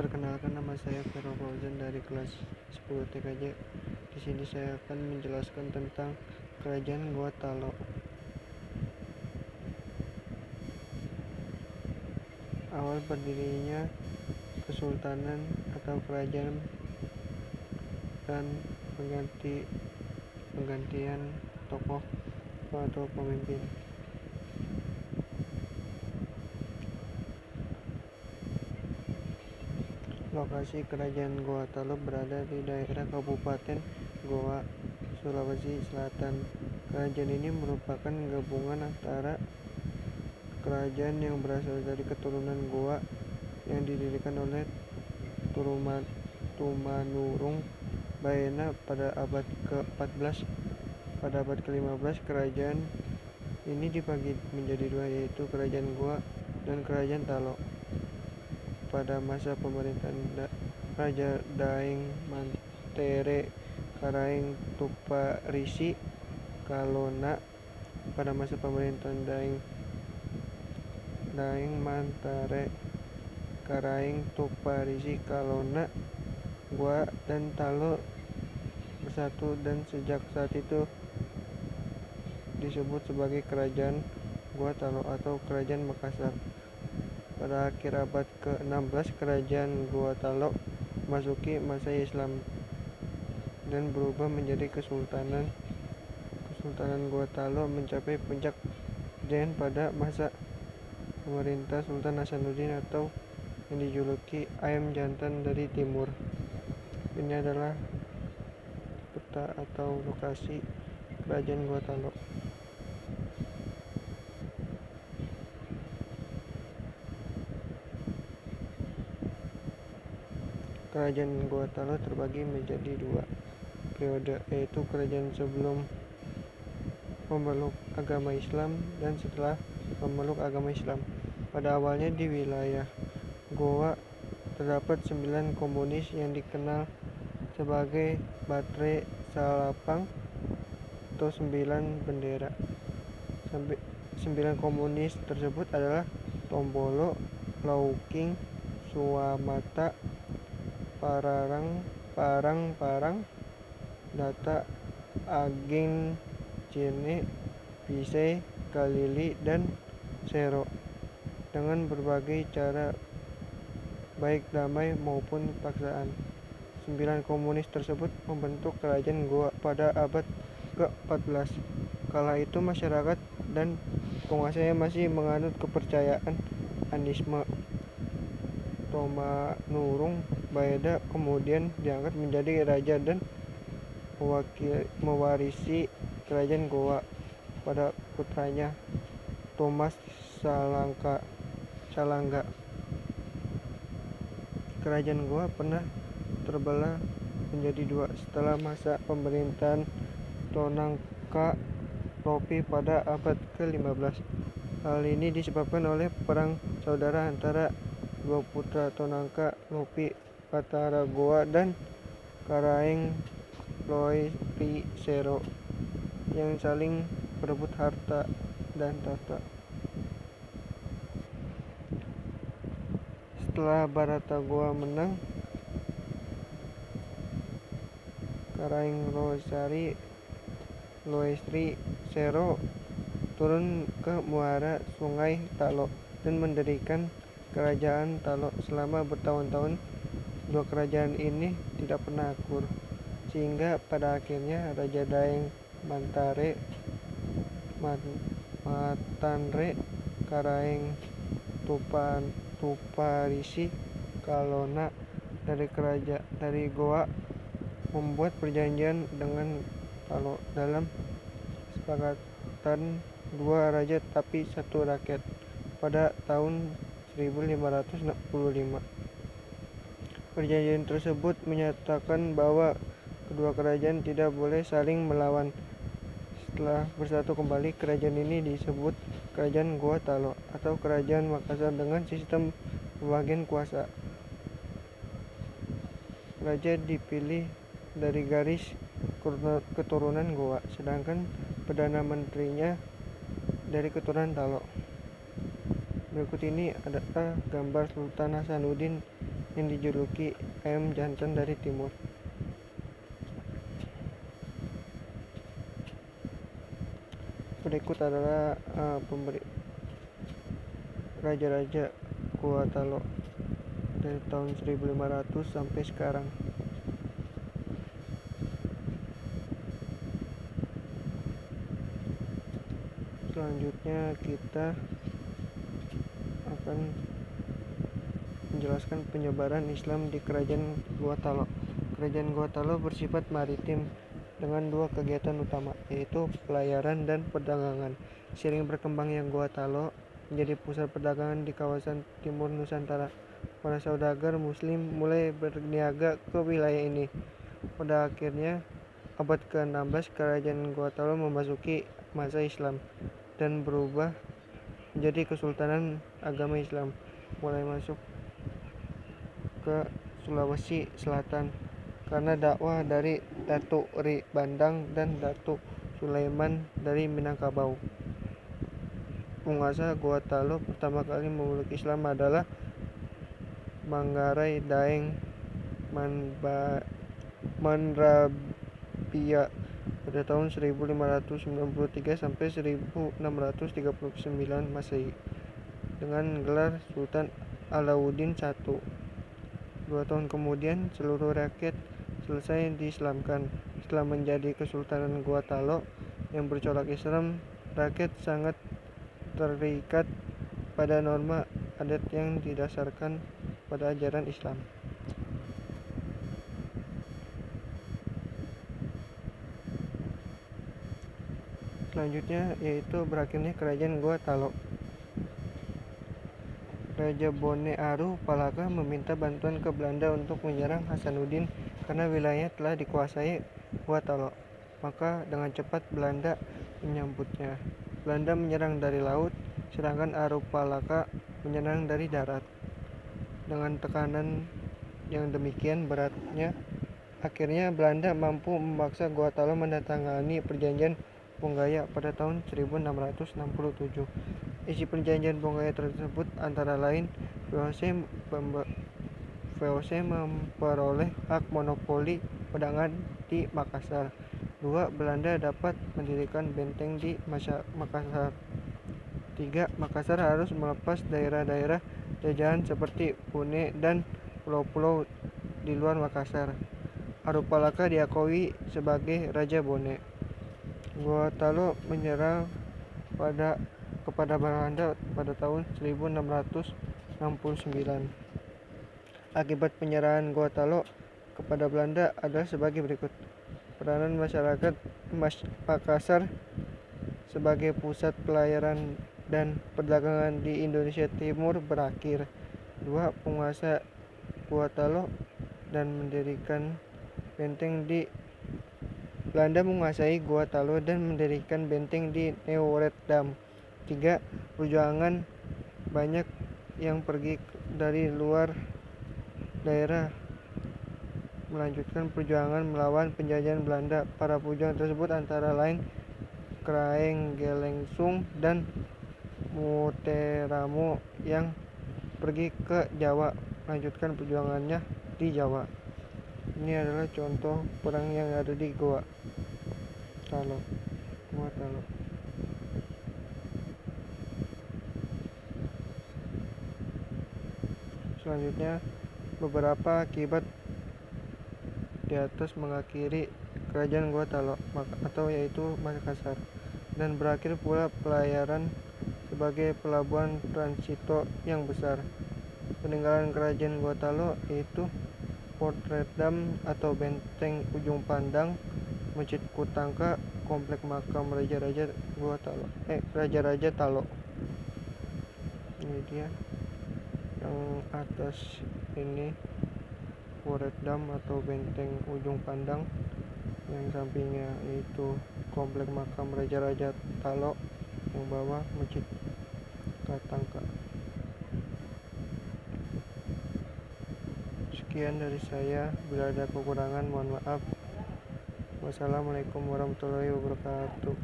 Perkenalkan, nama saya Vero Fauzan dari kelas 10 TKJ. Di sini saya akan menjelaskan tentang Kerajaan Goa Talo. Awal berdirinya kesultanan atau kerajaan dan penggantian tokoh atau pemimpin. Lokasi Kerajaan Goa Talo berada di daerah Kabupaten Goa, Sulawesi Selatan. Kerajaan ini merupakan gabungan antara kerajaan yang berasal dari keturunan Goa yang didirikan oleh Tumanurung Baena pada abad ke-14. Pada abad ke-15, kerajaan ini dibagi menjadi dua, yaitu Kerajaan Goa dan Kerajaan Talo. Pada masa pemerintahan Raja Daeng Mantere Karaeng Tuparisi Kalona, pada masa pemerintahan Daeng Mantere Karaeng Tuparisi Kalona, Goa dan Talo bersatu dan sejak saat itu disebut sebagai Kerajaan Goa Talo atau Kerajaan Makassar. Pada akhir abad ke-16, Kerajaan Goa Talo memasuki masa Islam dan berubah menjadi Kesultanan. Kesultanan Goa Talo mencapai puncak kejayaan pada masa pemerintah Sultan Hasanuddin atau yang dijuluki Ayam Jantan dari Timur. Ini adalah peta atau lokasi Kerajaan Goa Talo. Kerajaan Goa Talo terbagi menjadi dua periode, yaitu kerajaan sebelum memeluk agama Islam dan setelah memeluk agama Islam. Pada awalnya di wilayah Goa terdapat 9 komunis yang dikenal sebagai Batre Salapang atau 9 bendera. 9 komunis tersebut adalah Tombolo, Lauking, Suamata, Parang, Data, Ageng, Cene, Pisai, Kalili, dan Sero. Dengan berbagai cara baik damai maupun paksaan, 9 komunis tersebut membentuk kerajaan Goa pada abad ke-14. Kala itu masyarakat dan penguasanya masih menganut kepercayaan animisme. Tumanurung Baena kemudian diangkat menjadi raja dan mewarisi kerajaan Goa pada putranya Thomas Salangga. Kerajaan Goa pernah terbelah menjadi dua setelah masa pemerintahan Tonangka Lopi pada abad ke-15. Hal ini disebabkan oleh perang saudara antara dua putra Tonangka Lopi, Batara Goa dan Karaeng Loeri Sero, yang saling berebut harta dan tahta. Setelah Barata Goa menang, Karaeng Loeri Sero turun ke muara Sungai Talo dan mendirikan Kerajaan Talo. Selama bertahun-tahun, dua kerajaan ini tidak pernah akur, sehingga pada akhirnya Raja Daeng Mantanre Karaeng Tuparisi Kalona dari Goa membuat perjanjian dengan Talo dalam kesepakatan dua raja tapi satu rakyat pada tahun 1565. Perjanjian tersebut menyatakan bahwa kedua kerajaan tidak boleh saling melawan. Setelah bersatu kembali, kerajaan ini disebut Kerajaan Goa Talo atau Kerajaan Makassar dengan sistem pembagian kuasa. Raja dipilih dari garis keturunan Goa, sedangkan Perdana Menterinya dari keturunan Talo. Berikut ini adalah gambar Sultan Hasanuddin yang dijuluki ayam jantan dari timur. Berikut adalah raja-raja Gua Talo dari tahun 1500 sampai sekarang. Selanjutnya kita akan menjelaskan penyebaran Islam di Kerajaan Gua Talo. Kerajaan Gua Talo bersifat maritim dengan dua kegiatan utama, yaitu pelayaran dan perdagangan. Seiring berkembangnya Gua Talo menjadi pusat perdagangan di kawasan timur Nusantara, para saudagar Muslim mulai berniaga ke wilayah ini. Pada akhirnya abad ke-16, Kerajaan Gua Talo memasuki masa Islam dan berubah menjadi Kesultanan Agama Islam, mulai masuk ke Sulawesi Selatan karena dakwah dari Datuk Ri Bandang dan Datuk Sulaiman dari Minangkabau. Penguasa Gua Talo pertama kali memeluk Islam adalah Manggarai Daeng Manrabia pada tahun 1593 sampai 1639 Masehi dengan gelar Sultan Alauddin I. 2 tahun kemudian seluruh rakyat selesai diislamkan. Setelah menjadi Kesultanan Gua Talo yang bercorak Islam, rakyat sangat terikat pada norma adat yang didasarkan pada ajaran Islam. Selanjutnya yaitu berakhirnya Kerajaan Gua Talo. Raja Bone Aru Palaka meminta bantuan ke Belanda untuk menyerang Hasanuddin karena wilayahnya telah dikuasai Gua Talo. Maka dengan cepat Belanda menyambutnya. Belanda menyerang dari laut, sedangkan Aru Palaka menyerang dari darat. Dengan tekanan yang demikian beratnya, akhirnya Belanda mampu memaksa Gua Talo menandatangani perjanjian Ponggaya pada tahun 1667. Isi perjanjian Ponggaya tersebut antara lain VOC memperoleh hak monopoli perdagangan di Makassar. 2. Belanda dapat mendirikan benteng di Makassar. 3. Makassar harus melepas daerah-daerah jajahan seperti Pune dan pulau-pulau di luar Makassar. Aru Palaka diakui sebagai Raja Bone. Gua Talo menyerang kepada Belanda pada tahun 1669. Akibat penyerahan Gua Talo kepada Belanda adalah sebagai berikut. Peranan masyarakat Makassar sebagai pusat pelayaran dan perdagangan di Indonesia Timur berakhir. 2. Penguasa Gua Talo dan mendirikan benteng di Belanda menguasai Gua Talo dan mendirikan benteng di Neuwedam. 3. Perjuangan banyak yang pergi dari luar daerah melanjutkan perjuangan melawan penjajahan Belanda. Para pejuang tersebut antara lain Kraeng Gelensung dan Muteramo yang pergi ke Jawa melanjutkan perjuangannya di Jawa. Ini adalah contoh perang yang ada di Gua Talo. Selanjutnya beberapa akibat di atas mengakhiri Kerajaan Gua Talo atau yaitu Makassar, dan berakhir pula pelayaran sebagai pelabuhan transito yang besar. Peninggalan Kerajaan Gua Talo yaitu Fort Redam atau Benteng Ujung Pandang, Masjid Kutangka, Komplek Makam Raja-Raja Raja-Raja Talo. Ini dia yang atas ini Fort Redam atau Benteng Ujung Pandang, yang sampingnya yaitu Komplek Makam Raja-Raja Talo, yang bawah Masjid Kutangka. Sekian dari saya, bila ada kekurangan mohon maaf. Wassalamualaikum warahmatullahi wabarakatuh.